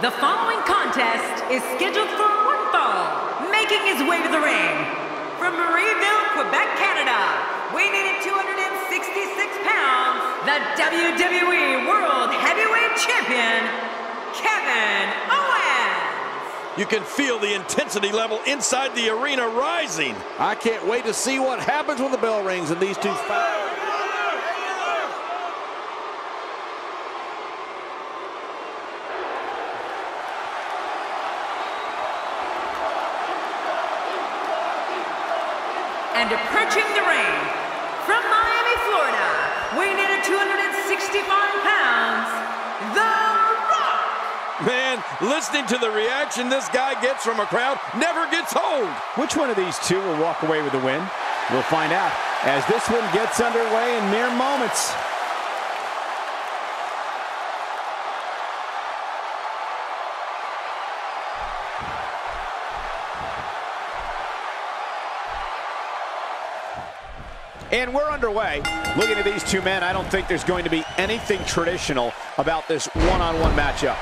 The following contest is scheduled for one fall. Making his way to the ring from Marieville, Quebec, Canada, weighing in at 266 pounds, the WWE World Heavyweight Champion, Kevin Owens. You can feel the intensity level inside the arena rising. I can't wait to see what happens when the bell rings and these two fight. And approaching the ring from Miami, Florida, weighing in at 265 pounds, The Rock. Man, listening to the reaction this guy gets from a crowd never gets old. Which one of these two will walk away with the win? We'll find out as this one gets underway in mere moments. And we're underway. Looking at these two men, I don't think there's going to be anything traditional about this one-on-one matchup.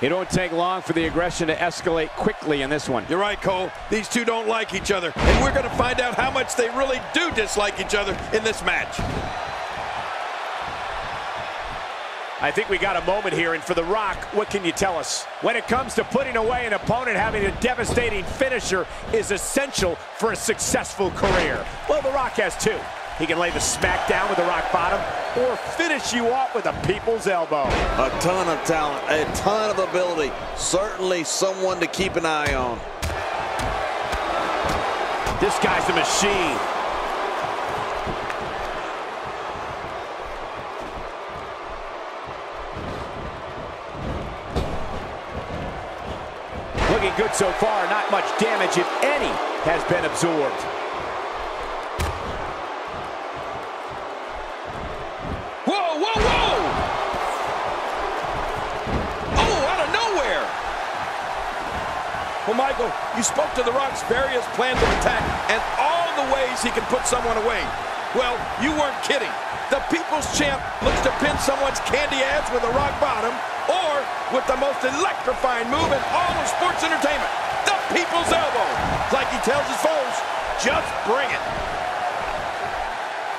It won't take long for the aggression to escalate quickly in this one. You're right, Cole. These two don't like each other, and we're going to find out how much they really do dislike each other in this match. I think we got a moment here, and for The Rock, what can you tell us? When it comes to putting away an opponent, having a devastating finisher is essential for a successful career. Well, The Rock has two. He can lay the smack down with the rock bottom or finish you off with a people's elbow. A ton of talent, a ton of ability. Certainly someone to keep an eye on. This guy's a machine. Looking good so far. Not much damage, if any, has been absorbed. Whoa, whoa, whoa! Oh, out of nowhere! Well, Michael, you spoke to The Rock's various plans of attack and all the ways he can put someone away. Well, you weren't kidding. The People's Champ looks to pin someone's candy ass with a rock bottom or with the most electrifying move in all of sports entertainment, the People's Elbow. It's like he tells his foes, just bring it.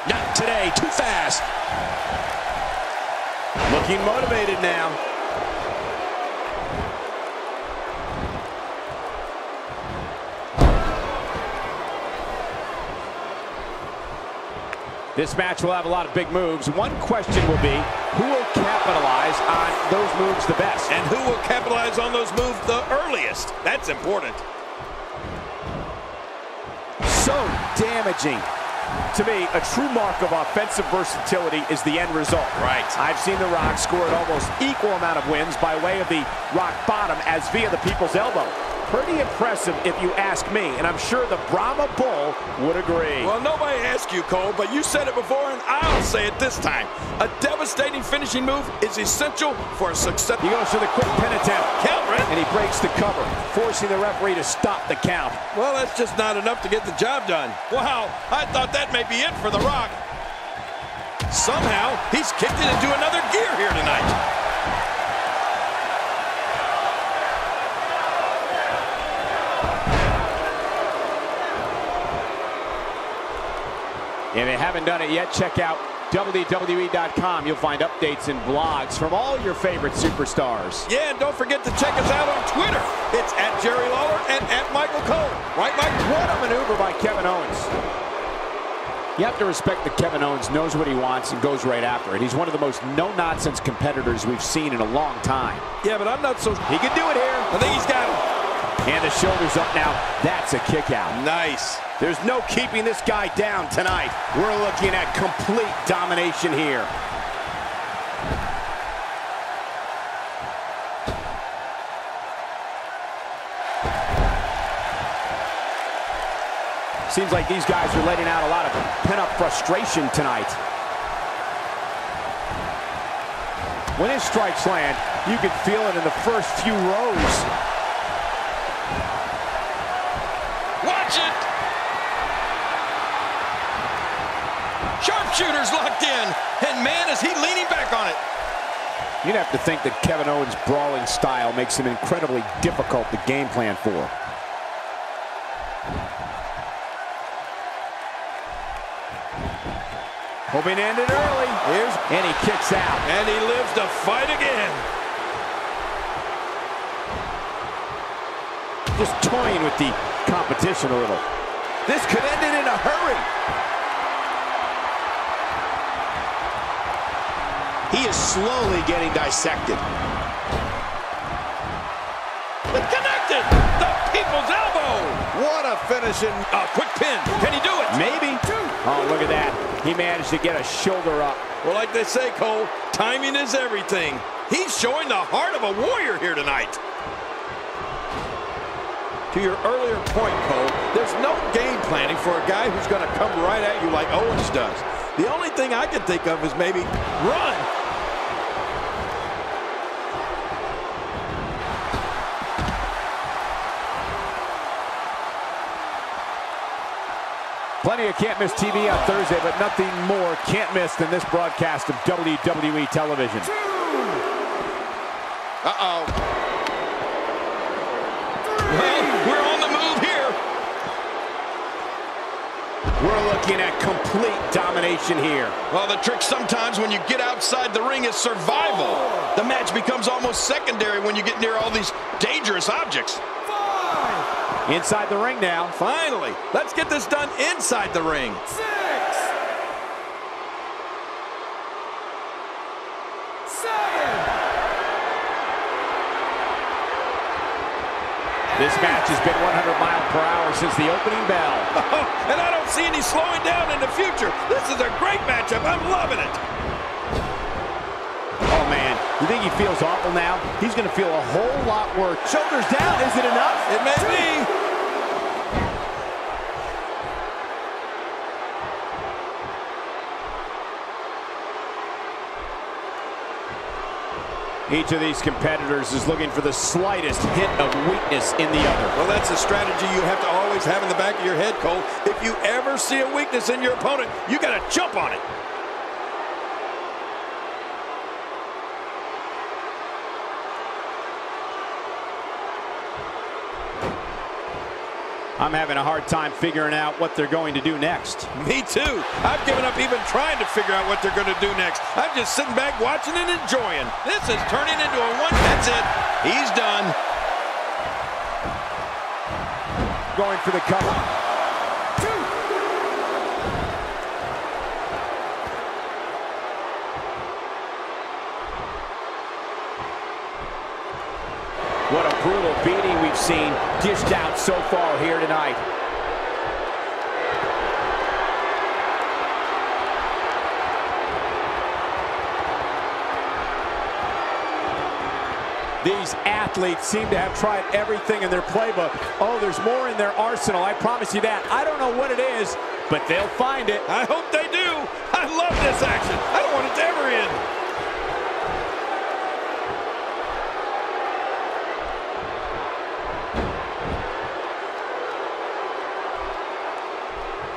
Not today, too fast. Looking motivated now. This match will have a lot of big moves. One question will be, who will capitalize on those moves the best? And who will capitalize on those moves the earliest? That's important. So damaging. To me, a true mark of offensive versatility is the end result. Right. I've seen The Rock score an almost equal amount of wins by way of the rock bottom as via the People's Elbow. Pretty impressive if you ask me, and I'm sure the Brahma Bull would agree. Well, nobody asked you, Cole, but you said it before, and I'll say it this time. A devastating finishing move is essential for a success. He goes for the quick pin attempt. Count, right? And he breaks the cover, forcing the referee to stop the count. Well, that's just not enough to get the job done. Wow, I thought that may be it for The Rock. Somehow, he's kicked it into another gear here tonight. If you haven't done it yet, check out WWE.com. You'll find updates and vlogs from all your favorite superstars. Yeah, and don't forget to check us out on Twitter. It's @JerryLawler and @Michael Cole. Right, Mike? What a maneuver by Kevin Owens. You have to respect that Kevin Owens knows what he wants and goes right after it. He's one of the most no-nonsense competitors we've seen in a long time. Yeah, but I'm not so... He can do it here. I think he's got him. And the shoulders up now. That's a kick out. Nice. There's no keeping this guy down tonight. We're looking at complete domination here. Seems like these guys are letting out a lot of pent-up frustration tonight. When his strikes land, you can feel it in the first few rows. Watch it! Sharpshooter's locked in. And man, is he leaning back on it. You'd have to think that Kevin Owens' brawling style makes him incredibly difficult to game plan for. Hoping to end it early. And he kicks out. And he lives to fight again. Just toying with the competition a little. This could end it in a hurry. He is slowly getting dissected. Connected! The people's elbow! What a finishing. Quick pin. Can he do it? Maybe. Oh, look at that. He managed to get a shoulder up. Well, like they say, Cole, timing is everything. He's showing the heart of a warrior here tonight. To your earlier point, Cole, there's no game planning for a guy who's going to come right at you like Owens does. The only thing I can think of is maybe run. Plenty of can't miss TV on Thursday, but nothing more can't miss than this broadcast of WWE television. Uh-oh. Well, we're on the move here. We're looking at complete domination here. Well, the trick sometimes when you get outside the ring is survival. The match becomes almost secondary when you get near all these dangerous objects. Inside the ring now. Finally, let's get this done inside the ring. 6, 7. This match has been 100 miles per hour since the opening bell. Oh, and I don't see any slowing down in the future. This is a great matchup. I'm loving it. Oh, man. You think he feels awful now? He's going to feel a whole lot worse. Shoulders down. Is it enough? It may be. Each of these competitors is looking for the slightest hint of weakness in the other. Well, that's a strategy you have to always have in the back of your head, Cole. If you ever see a weakness in your opponent, you got to jump on it. I'm having a hard time figuring out what they're going to do next. Me too. I've given up even trying to figure out what they're going to do next. I'm just sitting back watching and enjoying. This is turning into a one. That's it. He's done. Going for the cover. 2. What a brutal beating we've seen dished out so far here tonight. These athletes seem to have tried everything in their playbook. Oh, there's more in their arsenal, I promise you that. I don't know what it is, but they'll find it. I hope they do. I love this action. I don't want it to ever end.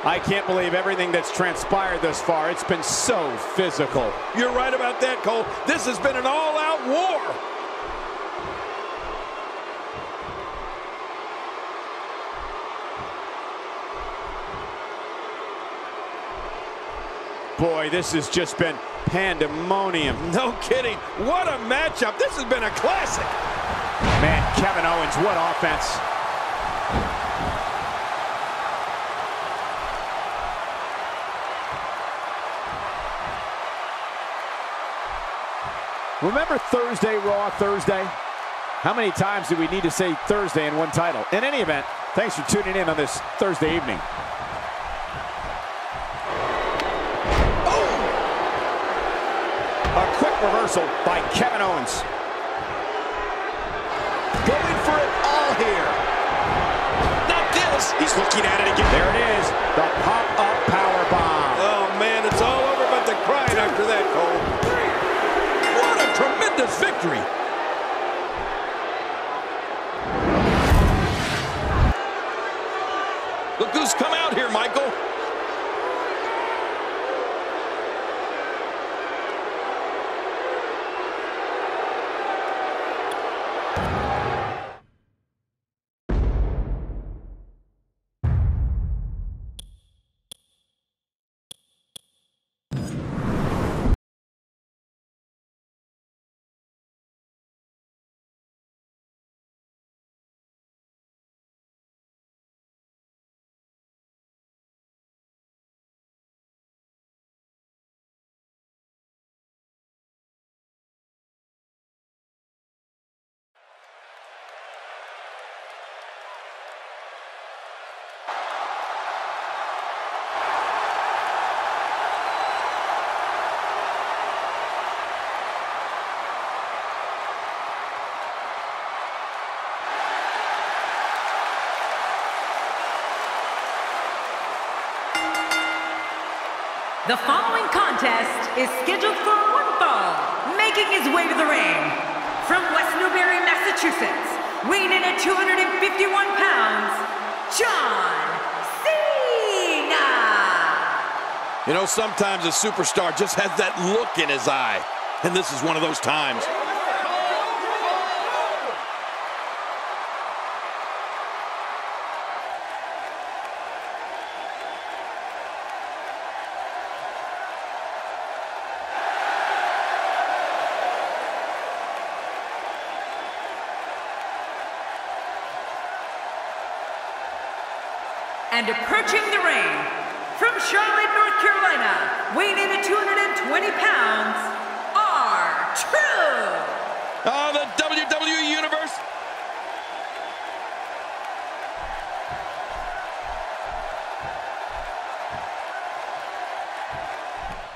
I can't believe everything that's transpired thus far. It's been so physical. You're right about that, Cole. This has been an all-out war. Boy, this has just been pandemonium. No kidding. What a matchup. This has been a classic. Man, Kevin Owens, what offense. Remember Thursday, Raw Thursday? How many times do we need to say Thursday in one title? In any event, thanks for tuning in on this Thursday evening. A quick reversal by Kevin Owens. Going for it all here. Not this. He's looking at it again. There it is. The pop-up powerbomb. Oh, man, it's all over but the crying after that, Cole. What a tremendous victory. Look who's come out here, Michael. The following contest is scheduled for one fall. Making his way to the ring from West Newbury, Massachusetts, weighing in at 251 pounds, John Cena! You know, sometimes a superstar just has that look in his eye, and this is one of those times. And approaching the ring, from Charlotte, North Carolina, weighing in at 220 pounds, R-Truth! Oh, the WWE Universe.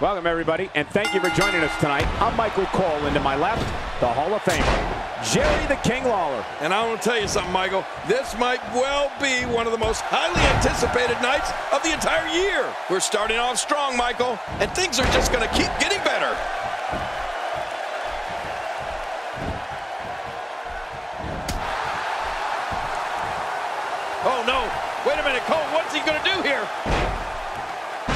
Welcome, everybody, and thank you for joining us tonight. I'm Michael Cole, and to my left, the Hall of Famer, Jerry the King Lawler. And I want to tell you something, Michael. This might well be one of the most highly anticipated nights of the entire year. We're starting off strong, Michael, and things are just going to keep getting better. Oh, no. Wait a minute, Cole. What's he going to do here?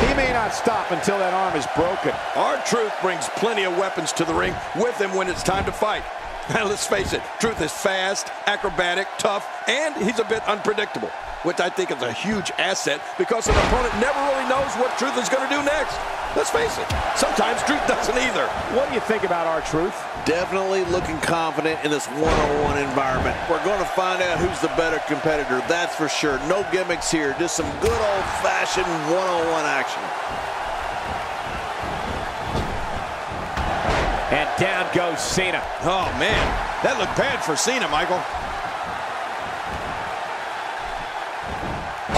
He may not stop until that arm is broken. R-Truth brings plenty of weapons to the ring with him when it's time to fight. Now, let's face it, Truth is fast, acrobatic, tough, and he's a bit unpredictable, which I think is a huge asset because an opponent never really knows what Truth is going to do next. Let's face it, sometimes Truth doesn't either. What do you think about R-Truth? Definitely looking confident in this one-on-one environment. We're going to find out who's the better competitor, that's for sure. No gimmicks here, just some good old-fashioned one-on-one action. And down goes Cena. Oh, man, that looked bad for Cena, Michael.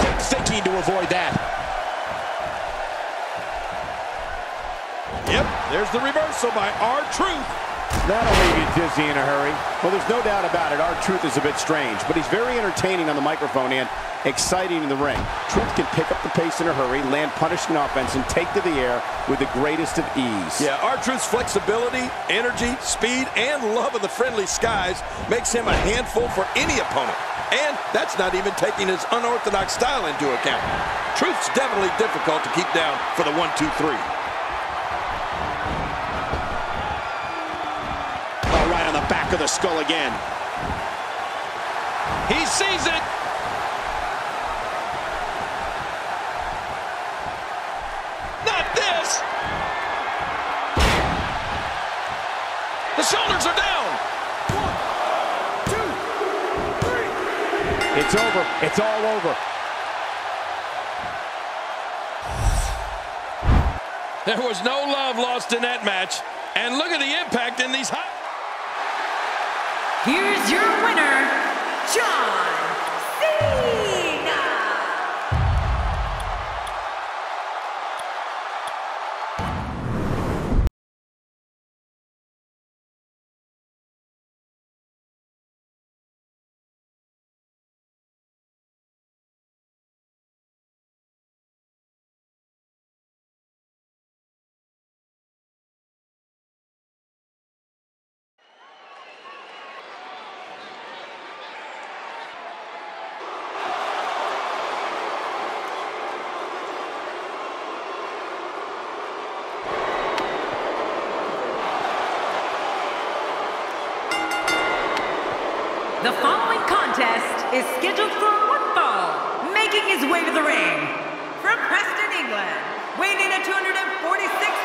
Quick thinking to avoid that. Yep, there's the reversal by R-Truth. That'll leave you dizzy in a hurry. Well, there's no doubt about it. R-Truth is a bit strange, but he's very entertaining on the microphone and exciting in the ring. Truth can pick up the pace in a hurry, land punishing offense, and take to the air with the greatest of ease. Yeah, R-Truth's flexibility, energy, speed, and love of the friendly skies makes him a handful for any opponent. And that's not even taking his unorthodox style into account. Truth's definitely difficult to keep down for the 1-2-3. Right on the back of the skull again. He sees it. Not this. The shoulders are down. 1, 2, 3. It's over. It's all over. There was no love lost in that match. And look at the impact in these high. Here's your winner, John Cena! The following contest is scheduled for one fall. Making his way to the ring from Preston, England, weighing in at 246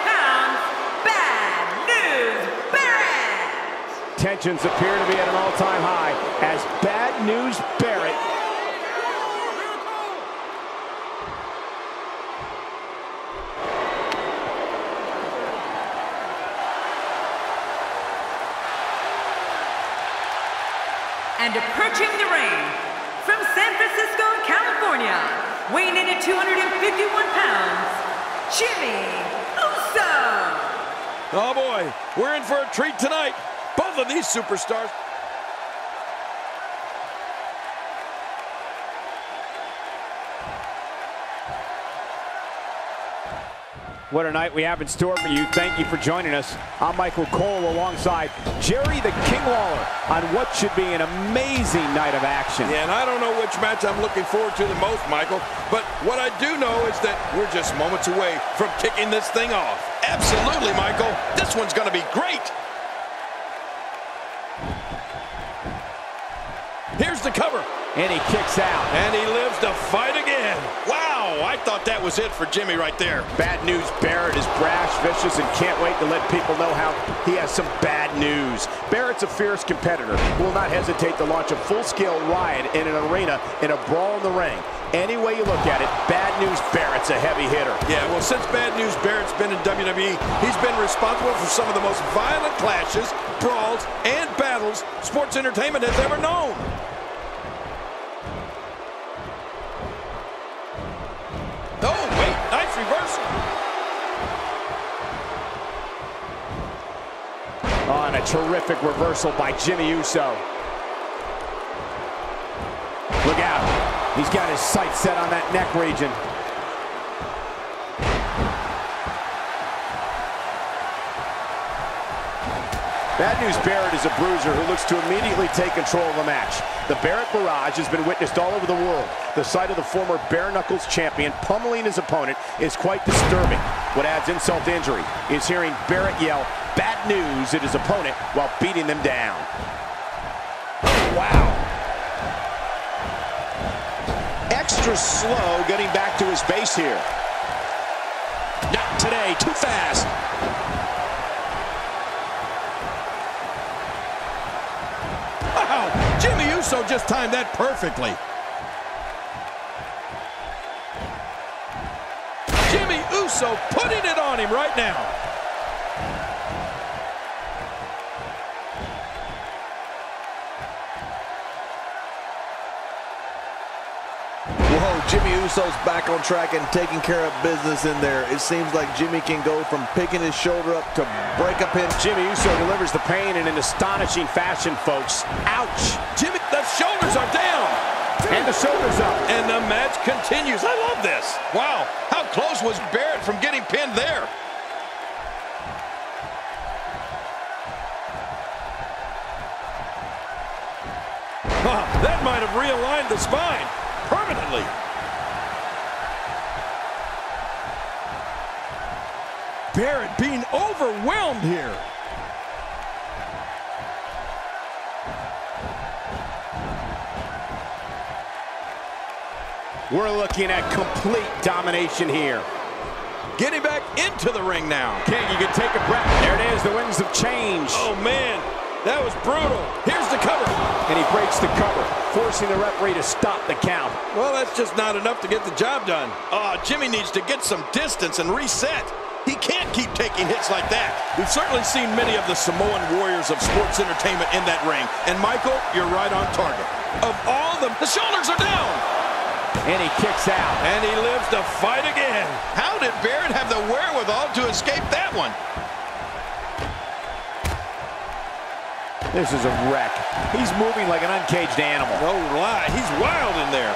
pounds, Bad News Barrett! Tensions appear to be at an all-time high as Bad News Barrett and approaching the ring from San Francisco, California, weighing in at 251 pounds, Jimmy Uso! Oh boy, we're in for a treat tonight. Both of these superstars. What a night we have in store for you. Thank you for joining us. I'm Michael Cole alongside Jerry the King Lawler on what should be an amazing night of action. Yeah, and I don't know which match I'm looking forward to the most, Michael, but what I do know is that we're just moments away from kicking this thing off. Absolutely, Michael. This one's going to be great. Here's the cover. And he kicks out. And he lives to fight again. Wow, I thought that was it for Jimmy right there. Bad news, Barrett is brash, vicious, and can't wait to let people know how he has some bad news. Barrett's a fierce competitor who will not hesitate to launch a full-scale riot in an arena in a brawl in the ring. Any way you look at it, bad news Barrett's a heavy hitter. Yeah, well, since bad news Barrett's been in WWE, he's been responsible for some of the most violent clashes, brawls, and battles sports entertainment has ever known. Oh, wait, nice reversal. Oh, and a terrific reversal by Jimmy Uso. Look out. He's got his sights set on that neck region. Bad news Barrett is a bruiser who looks to immediately take control of the match. The Barrett barrage has been witnessed all over the world. The sight of the former bare knuckles champion pummeling his opponent is quite disturbing. What adds insult to injury is hearing Barrett yell bad news at his opponent while beating them down. Wow. Extra slow getting back to his base here. Not today, too fast. Wow, Jimmy Uso just timed that perfectly. Jimmy Uso putting it on him right now. Whoa, Jimmy Uso's back on track and taking care of business in there. It seems like Jimmy can go from picking his shoulder up to break a pin. Jimmy Uso delivers the pain in an astonishing fashion, folks. Ouch! Jimmy, the shoulders are down. And the shoulders up. And the match continues. I love this. Wow, how close was Barrett from getting pinned there? That might have realigned the spine permanently. Barrett being overwhelmed here. We're looking at complete domination here. Getting back into the ring now. King, you can take a breath. There it is, the winds of change. Oh, man, that was brutal. Here's the cover. And he breaks the cover, forcing the referee to stop the count. Well, that's just not enough to get the job done. Jimmy needs to get some distance and reset. He can't keep taking hits like that. We've certainly seen many of the Samoan warriors of sports entertainment in that ring. And, Michael, you're right on target. Of all of them, the shoulders are down. And he kicks out. And he lives to fight again. How did Barrett have the wherewithal to escape that one? This is a wreck. He's moving like an uncaged animal. No lie, he's wild in there.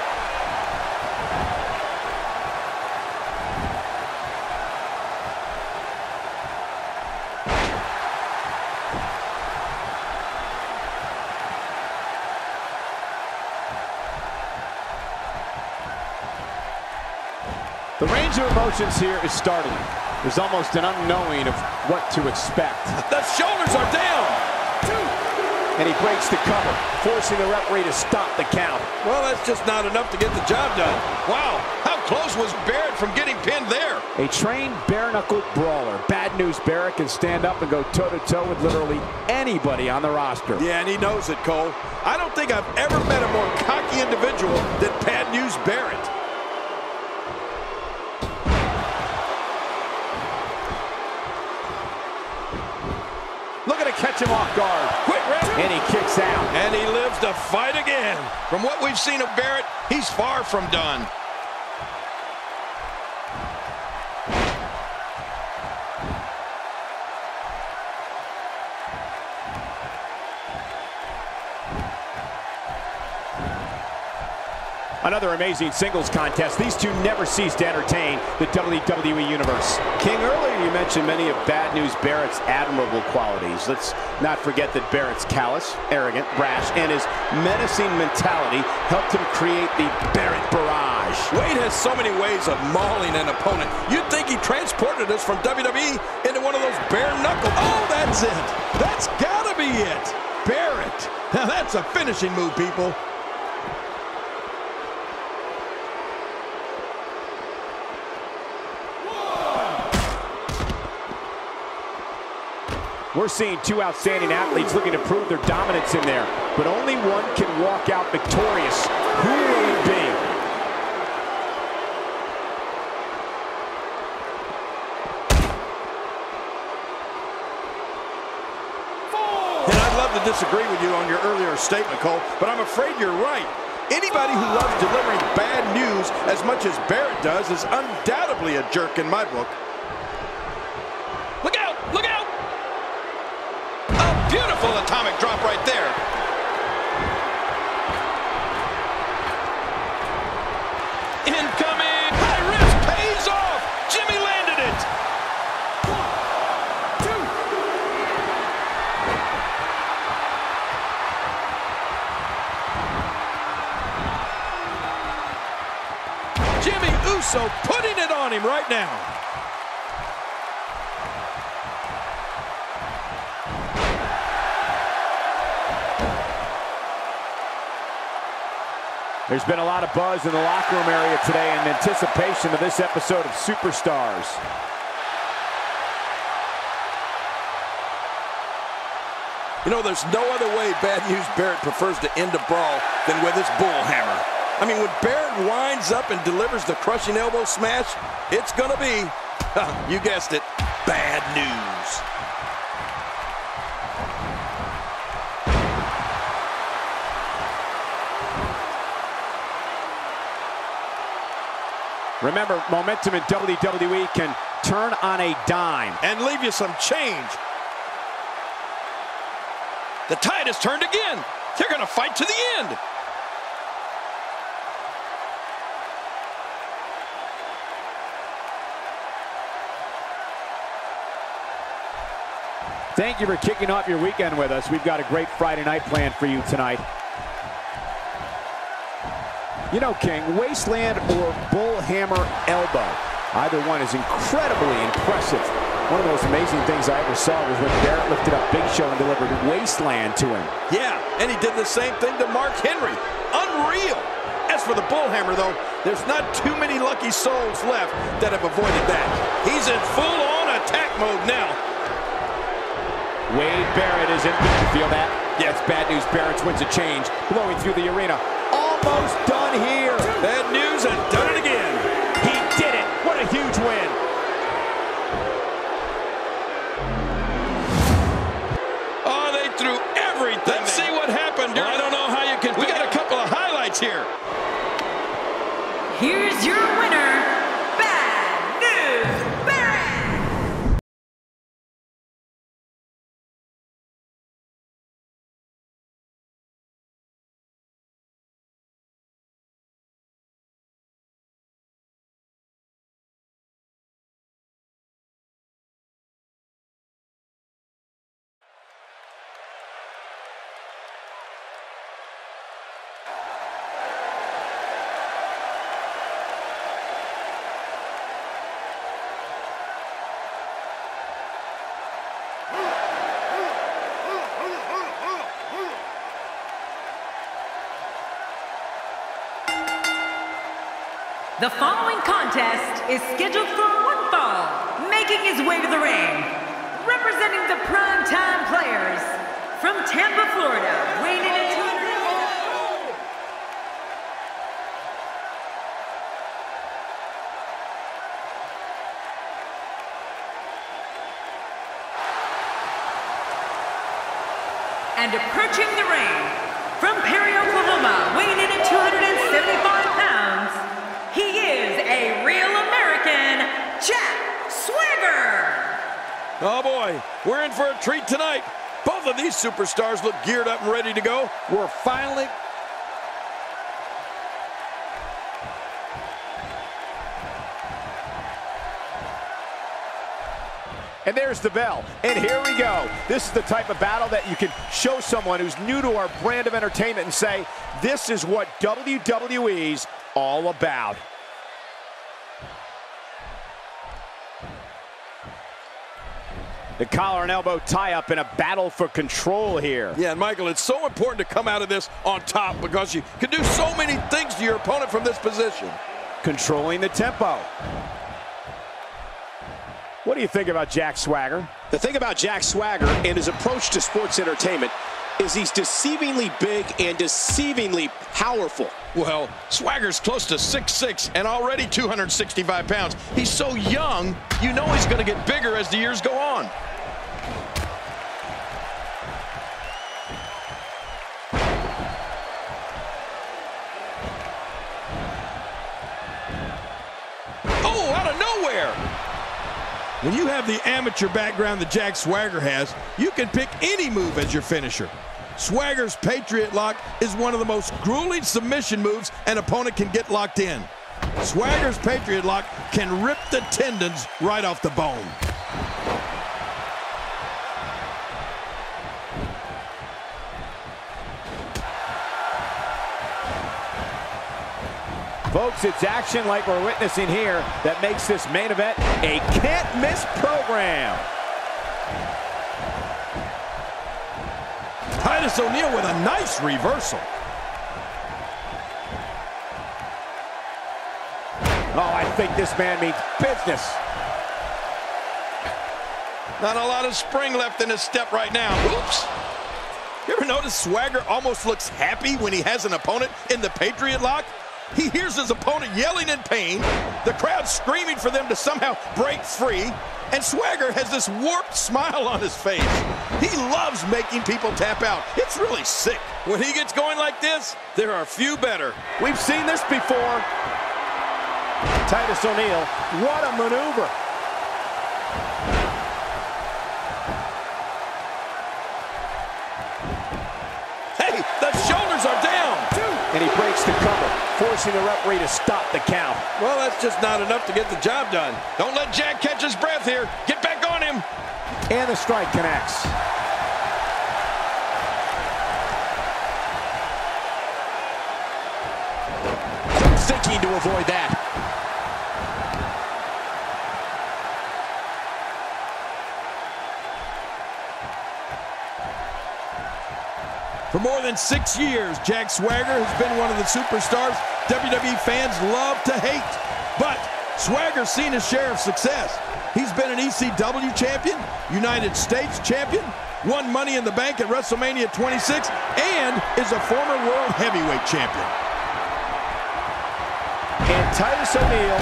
The range of emotions here is startling. There's almost an unknowing of what to expect. The shoulders are down. And he breaks the cover, forcing the referee to stop the count. Well, that's just not enough to get the job done. Wow, how close was Barrett from getting pinned there? A trained bare-knuckled brawler. Bad news Barrett can stand up and go toe-to-toe with literally anybody on the roster. Yeah, and he knows it, Cole. I don't think I've ever met a more cocky individual than Bad News Barrett. Looking to catch him off guard. Quick, ref. And he kicks out. And he lives to fight again. From what we've seen of Barrett, he's far from done. Another amazing singles contest. These two never cease to entertain the WWE Universe. King, earlier you mentioned many of Bad News Barrett's admirable qualities. Let's not forget that Barrett's callous, arrogant, brash, and his menacing mentality helped him create the Barrett Barrage. Wade has so many ways of mauling an opponent. You'd think he transported us from WWE into one of those bare knuckle. Oh, that's it. That's gotta be it. Barrett. Now that's a finishing move, people. We're seeing two outstanding athletes looking to prove their dominance in there, but only one can walk out victorious. Who will it be? And I'd love to disagree with you on your earlier statement, Cole, but I'm afraid you're right. Anybody who loves delivering bad news as much as Barrett does is undoubtedly a jerk in my book. Look out! Look out! A beautiful atomic drop right there. Incoming! High risk pays off! Jimmy landed it! 1, 2. Jimmy Uso putting it on him right now. There's been a lot of buzz in the locker room area today in anticipation of this episode of Superstars. You know, there's no other way Bad News Barrett prefers to end a brawl than with his bullhammer. I mean, when Barrett winds up and delivers the crushing elbow smash, it's gonna be, you guessed it, bad news. Remember, momentum in WWE can turn on a dime. And leave you some change. The tide has turned again. They're going to fight to the end. Thank you for kicking off your weekend with us. We've got a great Friday night planned for you tonight. You know, King, wasteland or bullhammer elbow, either one is incredibly impressive. One of the most amazing things I ever saw was when Barrett lifted up Big Show and delivered wasteland to him. Yeah, and he did the same thing to Mark Henry. Unreal. As for the bullhammer, though, there's not too many lucky souls left that have avoided that. He's in full-on attack mode now. Wade Barrett is in. You feel that? Yes. Bad News Barrett's winds of change blowing through the arena. Almost done here. Bad News has done it again. He did it. What a huge win. Oh, they threw everything. Let's see what happened. Well, I don't know how you can. We got a couple of highlights here. Here's your winner, Bad News Barrett. The following contest is scheduled for one fall, making his way to the ring, representing the primetime players from Tampa, Florida, weighing in at 200. And approaching the ring from Perry, Oklahoma, weighing in at 275 pounds, he is a real American, Jack Swagger. Oh boy, we're in for a treat tonight. Both of these superstars look geared up and ready to go. We're finally... And there's the bell. And here we go. This is the type of battle that you can show someone who's new to our brand of entertainment and say, this is what WWE's all about. The collar and elbow tie-up in a battle for control here. Yeah, and Michael, it's so important to come out of this on top because you can do so many things to your opponent from this position. Controlling the tempo. What do you think about Jack Swagger? The thing about Jack Swagger and his approach to sports entertainment is he's deceivingly big and deceivingly powerful. Well, Swagger's close to 6'6" and already 265 pounds. He's so young, you know he's going to get bigger as the years go on. Oh, out of nowhere! When you have the amateur background that Jack Swagger has, you can pick any move as your finisher. Swagger's Patriot Lock is one of the most grueling submission moves an opponent can get locked in. Swagger's Patriot Lock can rip the tendons right off the bone. Folks, it's action like we're witnessing here that makes this main event a can't-miss program. Titus O'Neil with a nice reversal. Oh, I think this man means business. Not a lot of spring left in his step right now. Oops. You ever notice Swagger almost looks happy when he has an opponent in the Patriot Lock? He hears his opponent yelling in pain, the crowd screaming for them to somehow break free, and Swagger has this warped smile on his face. He loves making people tap out. It's really sick. When he gets going like this, there are few better. We've seen this before. Titus O'Neil, what a maneuver. Hey, the shoulders are down. And he breaks the cover, forcing the referee to stop the count. Well, that's just not enough to get the job done. Don't let Jack catch his breath here. Get back on him. And the strike connects. Quick thinking to avoid that. For more than 6 years, Jack Swagger has been one of the superstars WWE fans love to hate. But Swagger's seen his share of success. He's been an ECW champion, United States champion, won Money in the Bank at WrestleMania 26, and is a former World Heavyweight champion. And Titus O'Neil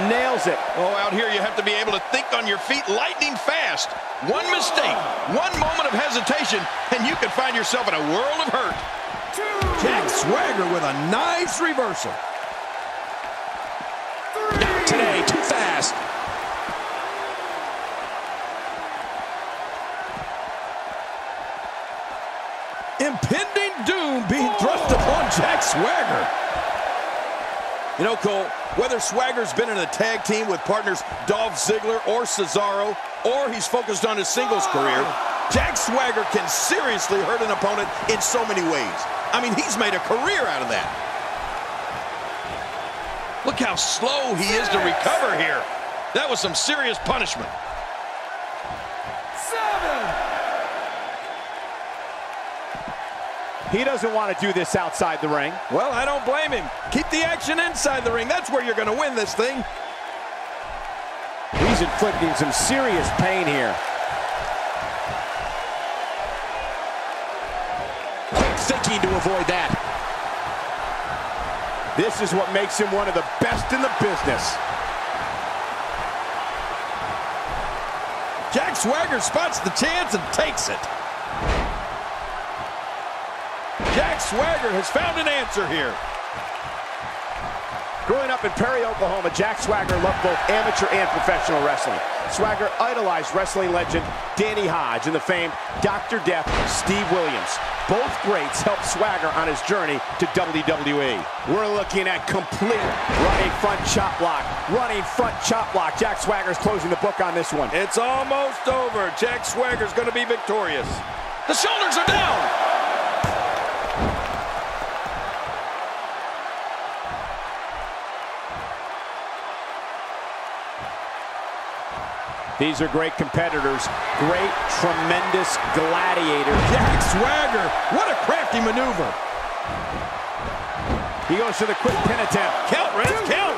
nails it. Oh, out here you have to be able to think on your feet lightning fast. One mistake, one moment of hesitation, and you can find yourself in a world of hurt. Jack Swagger with a nice reversal. Not today, too fast. Impending doom being thrust upon Jack Swagger. You know, Cole, whether Swagger's been in a tag team with partners Dolph Ziggler or Cesaro, or he's focused on his singles career, Jack Swagger can seriously hurt an opponent in so many ways. I mean, he's made a career out of that. Look how slow he is to recover here. That was some serious punishment. 7. He doesn't want to do this outside the ring. Well, I don't blame him. Keep the action inside the ring. That's where you're going to win this thing. He's inflicting some serious pain here. Quick thinking to avoid that. This is what makes him one of the best in the business. Jack Swagger spots the chance and takes it. Jack Swagger has found an answer here. Growing up in Perry, Oklahoma, Jack Swagger loved both amateur and professional wrestling. Swagger idolized wrestling legend Danny Hodge and the famed Dr. Death Steve Williams. Both greats helped Swagger on his journey to WWE. We're looking at complete running front chop block. Running front chop block. Jack Swagger's closing the book on this one. It's almost over. Jack Swagger's going to be victorious. The shoulders are down. These are great competitors, great, tremendous gladiators. Jack Swagger, what a crafty maneuver. He goes for the quick pin attempt. Count, Ref, count.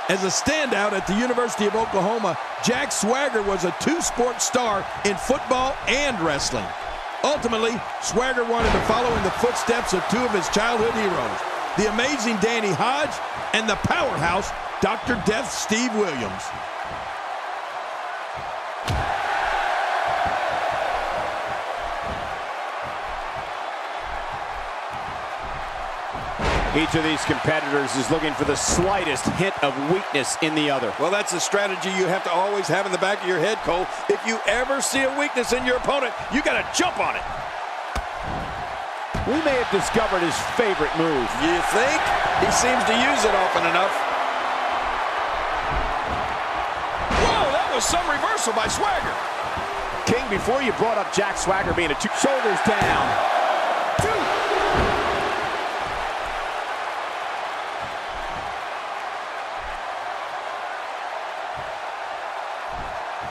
As a standout at the University of Oklahoma, Jack Swagger was a two-sport star in football and wrestling. Ultimately, Swagger wanted to follow in the footsteps of two of his childhood heroes, the amazing Danny Hodge and the powerhouse Dr. Death Steve Williams. Each of these competitors is looking for the slightest hint of weakness in the other. Well, that's a strategy you have to always have in the back of your head, Cole. If you ever see a weakness in your opponent, you got to jump on it. We may have discovered his favorite move. You think? He seems to use it often enough. Whoa, that was some reversal by Swagger. King, before you brought up Jack Swagger being a two shoulders down.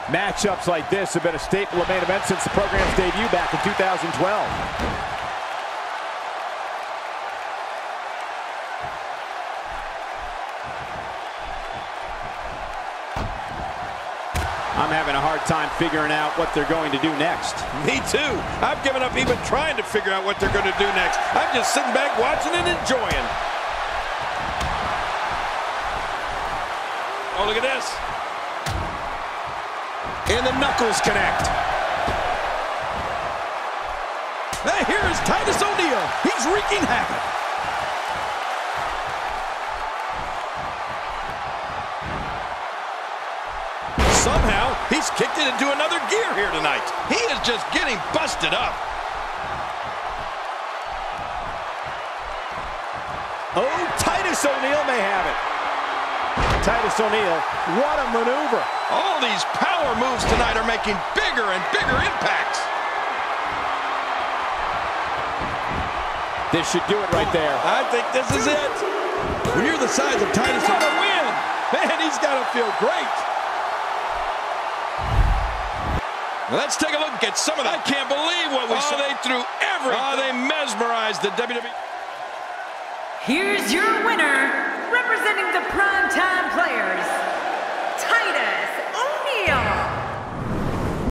Matchups like this have been a staple of main events since the program's debut back in 2012. I'm having a hard time figuring out what they're going to do next. Me too. I've given up even trying to figure out what they're going to do next. I'm just sitting back watching and enjoying. Oh, look at this. And the knuckles connect. Hey, here is Titus O'Neil. He's wreaking havoc. Somehow, he's kicked it into another gear here tonight. He is just getting busted up. Oh, Titus O'Neil may have it. Titus O'Neil, what a maneuver. All these power moves tonight are making bigger and bigger impacts. This should do it right there. I think this is it. When you're the size of Titus, what a win. Man, he's got to feel great. Let's take a look at some of that. I can't believe what we saw. They threw everything. They mesmerized the WWE. Here's your winner, representing the Primetime Players,